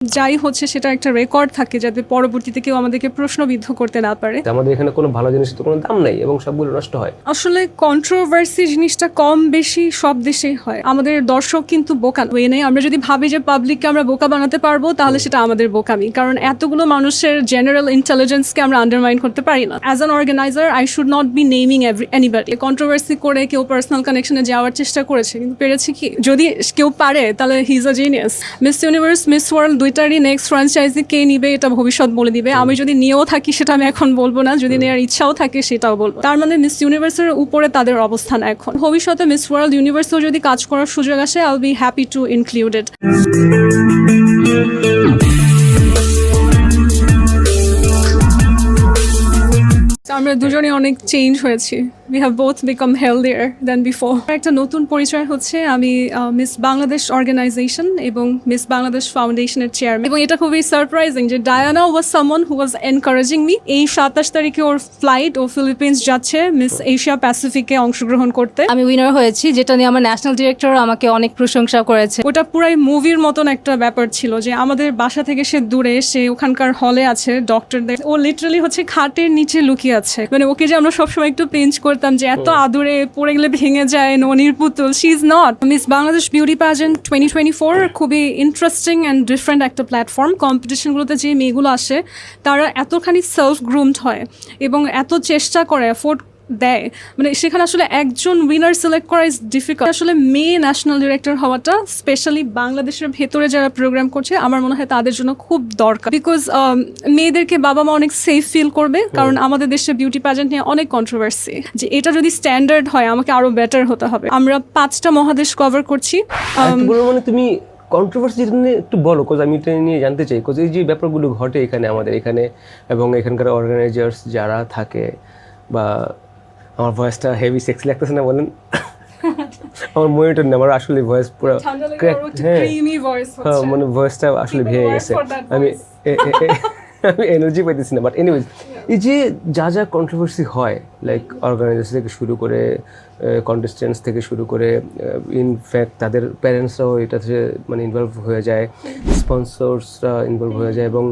যাই হচ্ছে সেটা একটা রেকর্ড থাকে যাতে পরবর্তীতে কেউ আমাদেরকে প্রশ্নবিদ্ধ করতে না পারে। আমাদের এখানে কোনো ভালো জিনিস তো কোনো দাম নাই এবং সবগুলো নষ্ট হয়। আসলে কন্ট্রোভার্সি জিনিসটা কম বেশি সব দেশেই হয়। আমাদের দর্শক কিন্তু বোকা নেই। আমরা যদি ভাবি যে পাবলিককে আমরা বোকা বানাতে পারবো তাহলে সেটা আমাদের বোকামি, কারণ এতগুলো মানুষের জেনারেল ইন্টেলিজেন্সকে আমরা আন্ডারমাইন করতে পারি না। As an organizer I should not be naming anybody. Controversy করে কেউ পার্সোনাল কানেকশনে যাওয়ার চেষ্টা করেছে, কিন্তু পেরেছে কি? যদি কেউ পারে তাহলে he is a genius. Miss Universe, Miss World দুইটারই নেক্সট ফ্র্যাঞ্চাইজি কে নিবে এটা ভবিষ্যৎ বলে দিবে। আমি যদি নিয়েও থাকি সেটা আমি এখন বলবো না, যদি নেওয়ার ইচ্ছাও থাকে সেটাও বলবো। তার মানে মিস ইউনিভার্সের উপরে তাদের অবস্থান এখন। ভবিষ্যতে মিস ওয়ার্ল্ড ইউনিভার্সেও যদি কাজ করার সুযোগ আসে, I will be happy to include it. আমরা দুজনে অনেক চেঞ্জ হয়েছি। We have both become healthier than before. একটা নতুন পরিচয় হচ্ছে আমি মিস বাংলাদেশ অর্গানাইজেশন এবং মিস বাংলাদেশ ফাউন্ডেশনের চেয়ারম্যান, এবং এটা খুবই সারপ্রাইজিং যে Diana was someone who was encouraging me. এই 27 তারিখে ওর ফ্লাইট ও ফিলিপিন্স যাচ্ছে মিস এশিয়া প্যাসিফিকে অংশগ্রহণ করতে। আমি উইনার হয়েছি, যেটা নিয়ে আমার ন্যাশনাল ডিরেক্টর আমাকে অনেক প্রশংসা করেছে। ওটা পুরাই মুভির মতন একটা ব্যাপার ছিল যে আমাদের বাসা থেকে সে দূরে, সে ওখানকার হলে আছে ডক্টরদের, ও লিটারালি হচ্ছে খাটের নিচে লুকিয়ে আছে। মানে ওকে যে আমরা সবসময় একটু পেঞ্চ করতাম যে এত আদরে পড়ে গেলে ভেঙে যায় ননির পুতুল, she is not. Miss Bangladesh beauty pageant 2024 খুবই ইন্টারেস্টিং অ্যান্ড ডিফারেন্ট একটা প্ল্যাটফর্ম। কম্পিটিশনগুলোতে যে মেয়েগুলো আসে তারা এতখানি সেলফ গ্রুমড হয় এবং এত চেষ্টা করে, এফোর্ট দেয়, মানে সেখানে আসলে একজন উইনার সিলেক্ট করা ইজ ডিফিকাল্ট। আসলে মেয়ে ন্যাশনাল ডিরেক্টর হওয়াটা স্পেশালি বাংলাদেশের ভেতরে যারা প্রোগ্রাম করছে আমার মনে হয় তাদের জন্য খুব দরকার, বিকজ মেয়েদেরকে বাবা মা অনেক সেফ ফিল করবে, কারণ আমাদের দেশে বিউটি প্যাজেন্ট নিয়ে অনেক কন্ট্রোভার্সি, যে এটা যদি স্ট্যান্ডার্ড হয় আমাকে আরো বেটার হতে হবে। আমরা 5টা মহাদেশ কভার করছি। মানে তুমি কন্ট্রোভার্সি নিয়ে একটু বলো, কোজ আমি এটা নিয়ে জানতে চাই, কোজ এই যে ব্যাপারগুলো ঘটে এখানে আমাদের এখানে এবং এখানকার অর্গানাইজার্স যারা থাকে, বা আমার ভয়েসটা হেভি সেক্সি লাগতেছে না বলেন? আমার মনিটর না, আমার আসলে ভয়েস পুরো হ্যাঁ, মানে ভয়েসটা আসলে ভেঙে গেছে। আমি এনার্জি পাইতেছি না। বাট এনিওয়েজ, এই যে যা যা কন্ট্রোভার্সি হয়, লাইক অর্গানাইজেশন থেকে শুরু করে কন্টেস্টেন্টস থেকে শুরু করে ইনফ্যাক্ট তাদের প্যারেন্টসরাও এটাতে মানে ইনভলভ হয়ে যায়, স্পন্সরসরা ইনভলভ হয়ে যায়, এবং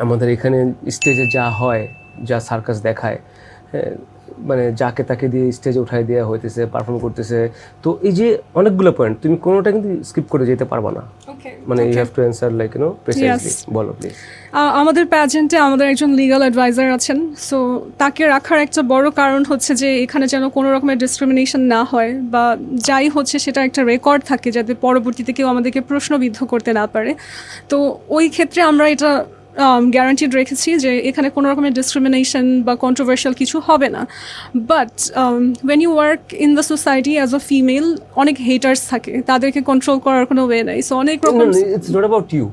আমাদের এখানে স্টেজে যা হয়, যা সার্কাস দেখায়, মানে যাকে তাকে দিয়ে স্টেজে উঠাই দেওয়া হইতেছে, পারফর্ম করতেছে। তো এই যে অনেকগুলো পয়েন্ট, তুমি কোনোটা কিন্তু স্কিপ করে যেতে পারবা না, মানে you have to answer like you know precisely. বলো প্লিজ। আমাদের প্যাজেন্টে আমাদের একজন লিগ্যাল অ্যাডভাইজার আছেন, সো তাকে রাখার একটা বড় কারণ হচ্ছে যে এখানে যেন কোনো রকমের ডিসক্রিমিনেশন না হয়, বা যাই হচ্ছে সেটা একটা রেকর্ড থাকে যাতে পরবর্তীতে কেউ আমাদেরকে প্রশ্নবিদ্ধ করতে না পারে। তো ওই ক্ষেত্রে আমরা এটা গ্যারান্টিড রেখেছি যে এখানে কোনো রকমের ডিসক্রিমিনেশন বা কন্ট্রোভার্সিয়াল কিছু হবে না। But when you work in the society as a female, অনেক হেটার্স থাকে, তাদেরকে কন্ট্রোল করার কোনো ওয়ে নাই। সো অনেক রকম, ইটস নট অ্যাবাউট ইউ।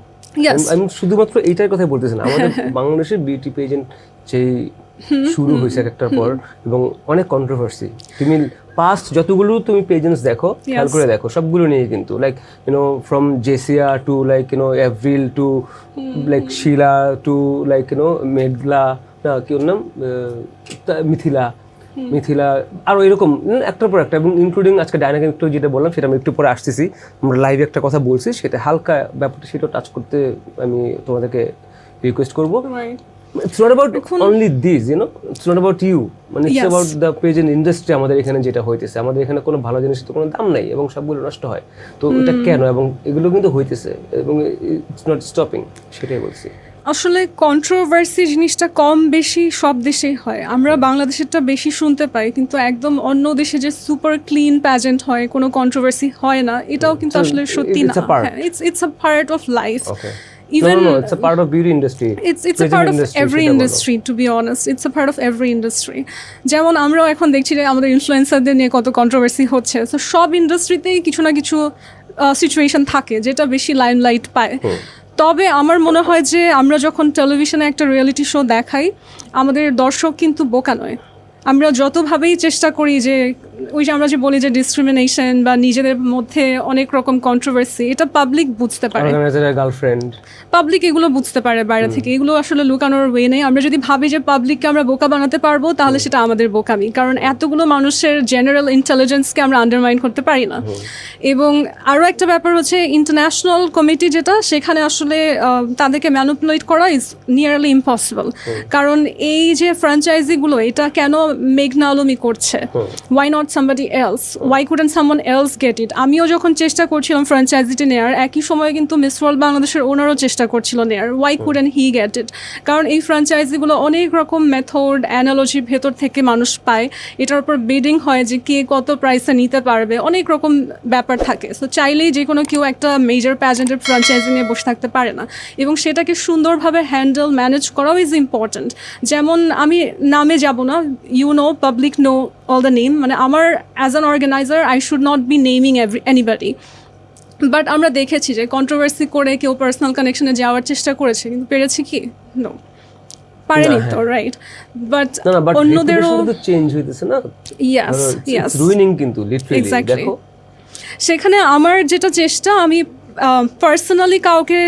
আমি শুধুমাত্র এইটার কথা বলতেছি না, আমাদের বাংলাদেশের বিউটি পেজেন্ট যেই শুরু হয়েছে একটার পর, এবং অনেক কন্ট্রোভার্সি। তুমি পাস্ট যতগুলো তুমি পেজেন্টস দেখো, খেয়াল করে দেখো, সবগুলো নিয়ে কিন্তু like you know from Jessia to like you know Avril to like Sheela to like you know Meghla, না কি ওর নাম, মিথিলা, আরও এরকম একটার পর একটা, এবং ইনক্লুডিং আজকে ডায়নাকে একটু যেটা বললাম সেটা আমি একটু পরে আসতেছি। আমরা লাইভে একটা কথা বলছি, সেটা হালকা ব্যাপারটা সেটাও টাচ করতে আমি তোমাদেরকে রিকোয়েস্ট করবো। It's not about only this, you know, it's not about you, মানে it's about the pageant industry। আমাদের এখানে যেটা হইতেছে, আমাদের এখানে কোনো ভালো জিনিস তো কোনো দাম নাই এবং সবগুলো নষ্ট হয়। তো এটা কেন, এবং এগুলো কিন্তু হইতেছে এবং ইটস নট স্টপিং, সেটাই বলছি। আসলে কন্ট্রোভার্সি জিনিসটা কম বেশি সব দেশেই হয়। আমরা বাংলাদেশেরটা বেশি শুনতে পাই, কিন্তু একদম অন্য দেশে যে সুপার ক্লিন প্যাজেন্ট হয়, কোনো কন্ট্রোভার্সি হয় না, এটাও কিন্তু আসলে সত্যি না। It's a part of life. Even no, it's a part of beauty industry. It's a part of every industry, to be honest. It's a part of every industry. যেমন আমরাও এখন দেখছি যে আমাদের ইনফ্লুয়েন্সারদের নিয়ে কত কন্ট্রোভার্সি হচ্ছে। তো সব ইন্ডাস্ট্রিতেই কিছু না কিছু সিচুয়েশন থাকে যেটা বেশি লাইমলাইট পায়। তবে আমার মনে হয় যে আমরা যখন টেলিভিশনে একটা রিয়েলিটি শো দেখাই, আমাদের দর্শক কিন্তু বোকা নয়। আমরা যতভাবেই চেষ্টা করি যে ওই যে আমরা যে বলি যে ডিসক্রিমিনেশন বা নিজেদের মধ্যে অনেক রকম কন্ট্রোভার্সি, এটা পাবলিক বুঝতে পারে, অর্গানাইজারের গার্লফ্রেন্ড, পাবলিক এগুলো বুঝতে পারে বাইরে থেকে। এগুলো আসলে লুকানোর ওয়ে নেই। আমরা যদি ভাবি যে পাবলিককে আমরা বোকা বানাতে পারবো, তাহলে সেটা আমাদের বোকামি, কারণ এতগুলো মানুষের জেনারেল ইন্টেলিজেন্সকে আমরা আন্ডারমাইন করতে পারি না। এবং আরও একটা ব্যাপার হচ্ছে ইন্টারন্যাশনাল কমিটি যেটা, সেখানে আসলে তাদেরকে ম্যানিপুলেট করা ইজ নিয়ারলি ইম্পসিবল। কারণ এই যে ফ্র্যাঞ্চাইজিগুলো, এটা কেন মেঘনা আলমই করছে, why not somebody else, why couldn't someone else get it? আমিও যখন চেষ্টা করছিলাম ফ্র্যাঞ্চাইজিটি নেয়ার, একই সময়ে কিন্তু মিস ওয়ার্ল্ড বাংলাদেশের ওনারও চেষ্টা করছিল নেয়ার, why couldn't he get it? কারণ এই ফ্র্যাঞ্চাইজিগুলো অনেক রকম মেথড অ্যানালজি ভেতর থেকে মানুষ পায়, এটার উপর বিডিং হয় যে কে কত প্রাইসে নিতে পারবে, অনেক রকম ব্যাপার থাকে। সো চাইলেই যে কোনো কেউ একটা মেজর প্যাজেন্টের ফ্র্যাঞ্চাইজি নিয়ে বসে থাকতে পারে না, এবং সেটাকে সুন্দরভাবে হ্যান্ডেল ম্যানেজ করাও ইজ ইম্পর্ট্যান্ট। যেমন আমি নামে যাব না, you know, public know all the name, মানে আমার as an organizer I should not be naming anybody, but আমরা দেখেছি যে কন্ট্রোভার্সি করে কেউ পার্সোনাল কানেকশনে যাওয়ার চেষ্টা করেছে, কিন্তু পেরেছে কি? নো, পারেনি তো, রাইট? বাট অন্যদেরও চেঞ্জ হইতেছে না, ইয়াস ইয়াস, রুইনিং কিন্তু লিটারালি। এক্স্যাক্টলি। দেখো সেখানে আমার যেটা চেষ্টা, আমি পার্সোনালি কাউকে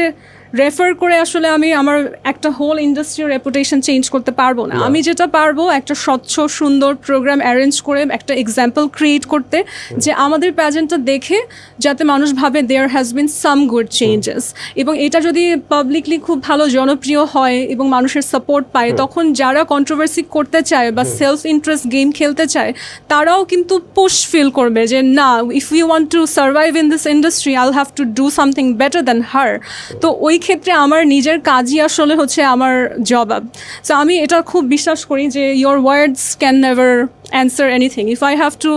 রেফার করে আসলে আমি আমার একটা হোল ইন্ডাস্ট্রির রেপুটেশন চেঞ্জ করতে পারবো না। আমি যেটা পারবো, একটা স্বচ্ছ সুন্দর প্রোগ্রাম অ্যারেঞ্জ করে একটা এক্সাম্পল ক্রিয়েট করতে, যে আমাদের প্যাজেন্টটা দেখে যাতে মানুষ ভাবে there has been some good changes, এবং এটা যদি পাবলিকলি খুব ভালো জনপ্রিয় হয় এবং মানুষের সাপোর্ট পায়, তখন যারা কন্ট্রোভার্সি করতে চায় বা সেলফ ইন্টারেস্ট গেম খেলতে চায়, তারাও কিন্তু পুশ ফিল করবে যে না, if you want to survive in this industry I'll have to do something better than her. তো ওই ক্ষেত্রে আমার নিজের কাজই আসলে হচ্ছে আমার জবাব। সো আমি এটা খুব বিশ্বাস করি যে your words can never answer anything. If I have to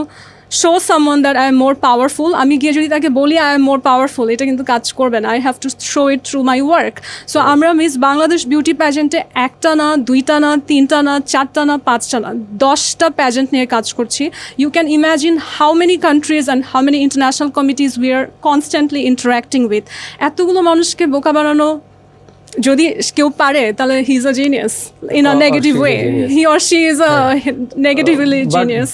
show someone that I am more powerful, আমি গিয়ে যদি তাকে বলি আই এম মোর পাওয়ারফুল, এটা কিন্তু কাজ করবে না। I have to show it through my work. So আমরা মিস বাংলাদেশ বিউটি প্যাজেন্টে একটা না, দুইটা না, তিনটা না, চারটা না, পাঁচটা না, 10টা প্যাজেন্ট নিয়ে কাজ করছি। You can imagine how many countries and how many international committees we are constantly interacting with. এতগুলো মানুষকে বোকা বানানো যদি কেউ পারে, তাহলে he is a genius in a negative way, he or she is a negatively genius.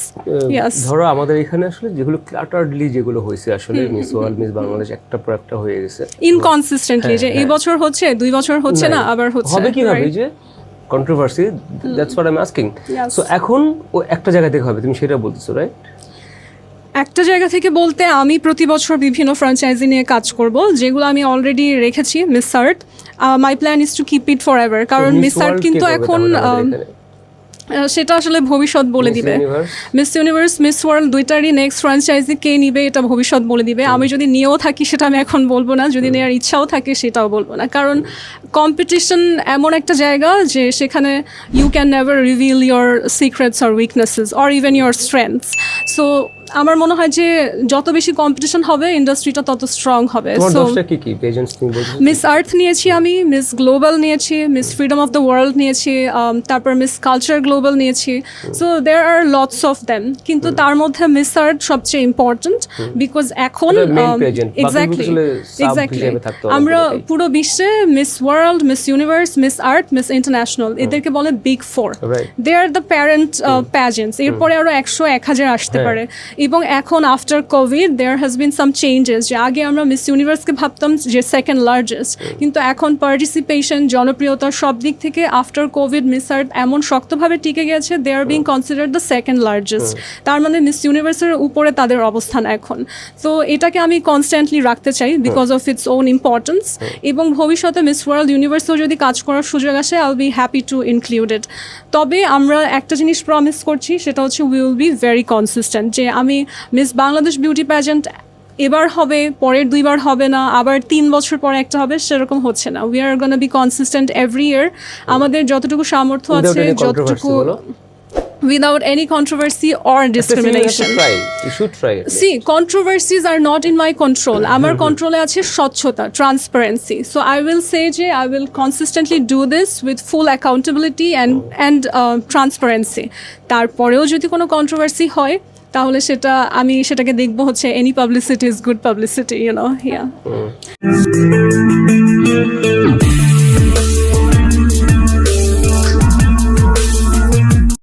Yes, ধরো আমাদের এখানে আসলে যেগুলো ক্লাটারডলি যেগুলো হয়েছে আসলে, মিস ওয়ার্ল্ড, মিস বাংলাদেশ একটা পর একটা হয়ে গেছে ইনকনসিস্টেন্টলি, যে এই বছর হচ্ছে, 2 বছর হচ্ছে না, আবার হচ্ছে, হবে কিভাবে যে controversy, that's what I am asking. So এখন ও একটা জায়গা থেকে হবে, তুমি সেটা বলতেছো, রাইট? একটা জায়গা থেকে বলতে, আমি প্রতি বছর বিভিন্ন ফ্র্যাঞ্চাইজি নিয়ে কাজ করব, যেগুলো আমি অলরেডি রেখেছি। Miss Art, my plan is to keep it forever, কারণ মিস আর্ট কিন্তু এখন সেটা আসলে ভবিষ্যৎ বলে দিবে। মিস ইউনিভার্স, মিস ওয়ার্ল্ড দুইটারই নেক্সট ফ্র্যাঞ্চাইজি কে নিবে এটা ভবিষ্যৎ বলে দিবে। আমি যদি নিয়েও থাকি সেটা আমি এখন বলবো না, যদি নেওয়ার ইচ্ছাও থাকে সেটাও বলবো না, কারণ কম্পিটিশন এমন একটা জায়গা যে সেখানে you can never reveal your secrets or weaknesses or even your strengths. So আমার মনে হয় যে যত বেশি কম্পিটিশন হবে, ইন্ডাস্ট্রিটা তত স্ট্রং হবে। সো মিস আর্থ নিয়েছি আমি, মিস গ্লোবাল নিয়েছি, miss freedom of the world নিয়েছি, তারপর মিস কালচার গ্লোবাল নিয়েছি। So there are lots of them, কিন্তু তার মধ্যে মিস আর্থ সবচেয়ে ইম্পর্টেন্ট, বিকজ এখন এক্স্যাক্টলি আমরা পুরো বিশ্বে Miss World, Miss Universe, Miss Earth, Miss International, এদেরকে বলে big four. They are the parent pageants. এরপরে আরো 100-1000 আসতে পারে। এবং এখন after COVID there has been some changes, যে আগে আমরা মিস ইউনিভার্সকে ভাবতাম যে সেকেন্ড লার্জেস্ট, কিন্তু এখন পার্টিসিপেশন, জনপ্রিয়তা সব দিক থেকে আফটার কোভিড মিস আর্থ এমন শক্তভাবে টিকে গেছে, they are being considered the second largest. তার মানে মিস ইউনিভার্সের উপরে তাদের অবস্থান এখন। তো এটাকে আমি কনস্ট্যান্টলি রাখতে চাই because of its own importance, এবং ভবিষ্যতে মিস ওয়ার্ল্ড ইউনিভার্সেও যদি কাজ করার সুযোগ আসে, I will be happy to include it. তবে আমরা একটা জিনিস প্রমিস করছি, সেটা হচ্ছে we will be very consistent, যে আমি মিস বাংলাদেশ বিউটি প্যাজেন্ট এবার হবে, পরের 2 বার হবে না, আবার 3 বছর পরে একটা হবে, সেরকম হচ্ছে না। We are gonna be consistent every year. আমাদের যতটুকু সামর্থ্য আছে, যতটুকু without any controversy or discrimination. You should try it. See, controversies are not in my control. Amar control আছে স্বচ্ছতা, transparency. So I will say যে I will consistently do this with full accountability and transparency. তারপরেও যদি কোনো controversy হয়, তাহলে আমি সেটাকে দেখবো হচ্ছে any publicity is good publicity, you know. Yeah.